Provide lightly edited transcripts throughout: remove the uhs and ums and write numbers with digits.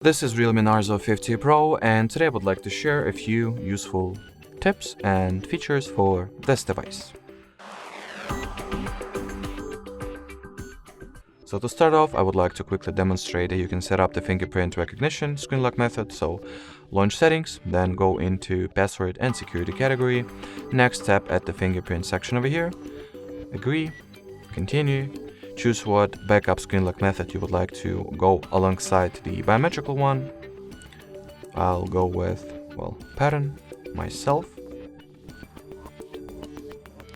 This is Realme Narzo 50 Pro, and today I would like to share a few useful tips and features for this device. So to start off, I would like to quickly demonstrate that you can set up the Fingerprint Recognition screen lock method. So launch settings, then go into password and security category. Next, tap at the fingerprint section over here. Agree, continue. Choose what backup screen lock method you would like to go alongside the biometrical one. I'll go with, pattern, myself.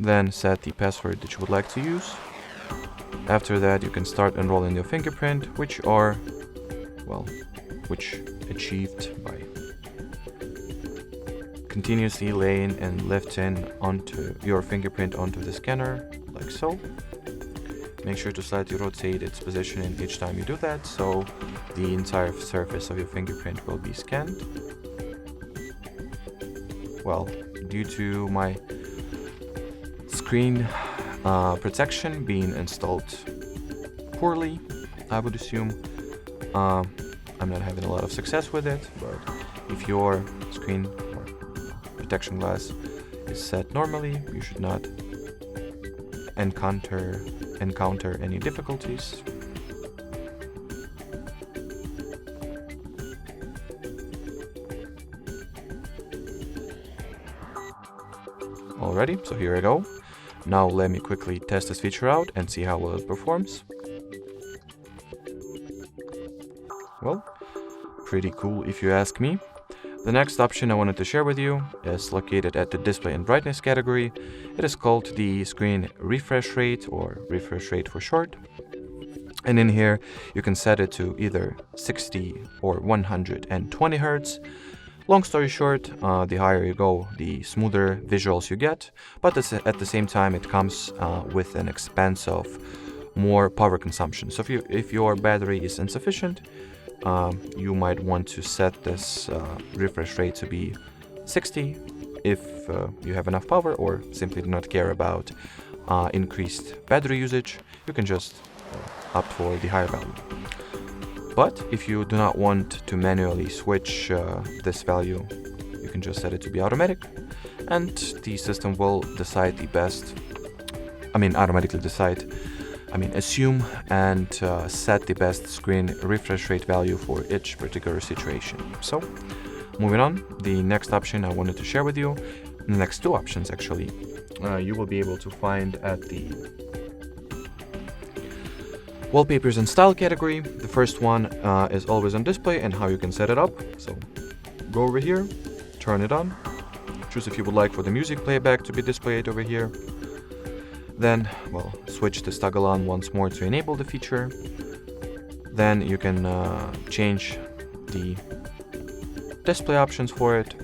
Then set the password that you would like to use. After that, you can start enrolling your fingerprint, which achieved by continuously laying and lifting onto your fingerprint onto the scanner, like so. Make sure to slightly rotate its positioning each time you do that, so the entire surface of your fingerprint will be scanned. Well, due to my screen protection being installed poorly, I would assume I'm not having a lot of success with it, but if your screen or protection glass is set normally, you should not encounter any difficulties. Alrighty, so here I go. Now let me quickly test this feature out and see how well it performs. Well, pretty cool if you ask me. The next option I wanted to share with you is located at the display and brightness category. It is called the screen refresh rate, or refresh rate for short. And in here you can set it to either 60 or 120 Hz. Long story short, the higher you go, the smoother visuals you get, but at the same time it comes with an expense of more power consumption. So if your battery is insufficient, you might want to set this refresh rate to be 60 if you have enough power, or simply do not care about increased battery usage. You can just opt for the higher value. But if you do not want to manually switch this value, you can just set it to be automatic, and the system will decide the best, assume and set the best screen refresh rate value for each particular situation. So, moving on, the next option I wanted to share with you, the next two options actually, you will be able to find at the wallpapers and style category. The first one is always on display and how you can set it up. So, go over here, turn it on, choose if you would like for the music playback to be displayed over here. Then, switch this toggle on once more to enable the feature. Then you can change the display options for it,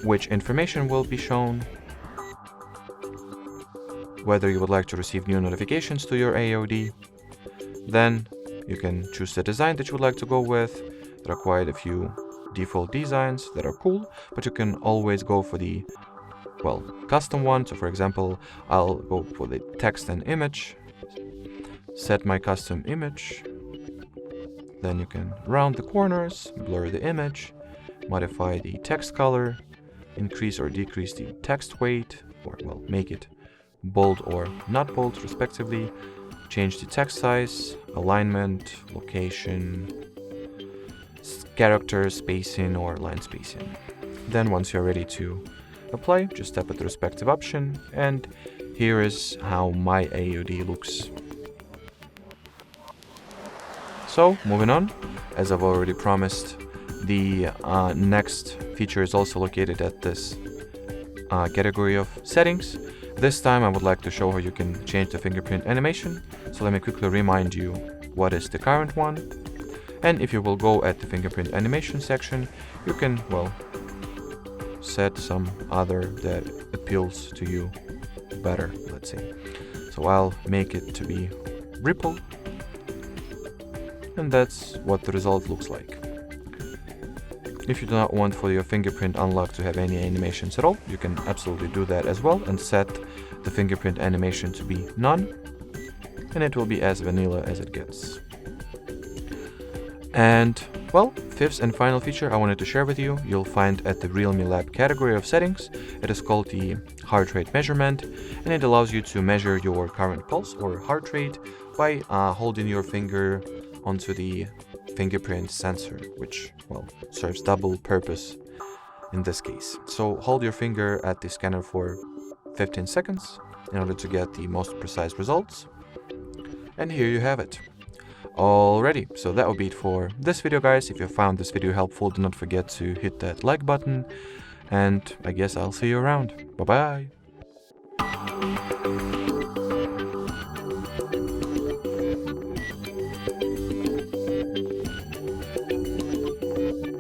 which information will be shown, whether you would like to receive new notifications to your AOD. Then you can choose the design that you would like to go with. There are quite a few default designs that are cool, but you can always go for the custom one. So for example, I'll go for the text and image, set my custom image. Then you can round the corners, blur the image, modify the text color, increase or decrease the text weight, or make it bold or not bold respectively, change the text size, alignment, location, character spacing or line spacing. Then once you're ready to apply, just tap at the respective option, and here is how my AOD looks. So moving on, as I've already promised, the next feature is also located at this category of settings. This time I would like to show how you can change the fingerprint animation. So let me quickly remind you what is the current one. And if you will go at the fingerprint animation section, you can, set some other that appeals to you better, let's say. So I'll make it to be ripple, and that's what the result looks like. If you do not want for your fingerprint unlock to have any animations at all, you can absolutely do that as well and set the fingerprint animation to be none, and it will be as vanilla as it gets. And, well, fifth and final feature I wanted to share with you, you'll find at the Realme Lab category of settings. It is called the heart rate measurement, and it allows you to measure your current pulse or heart rate by holding your finger onto the fingerprint sensor, which, well, serves double purpose in this case. So hold your finger at the scanner for 15 seconds in order to get the most precise results. And here you have it. Alrighty, so that will be it for this video, guys. If you found this video helpful, do not forget to hit that like button, and I guess I'll see you around. Bye bye.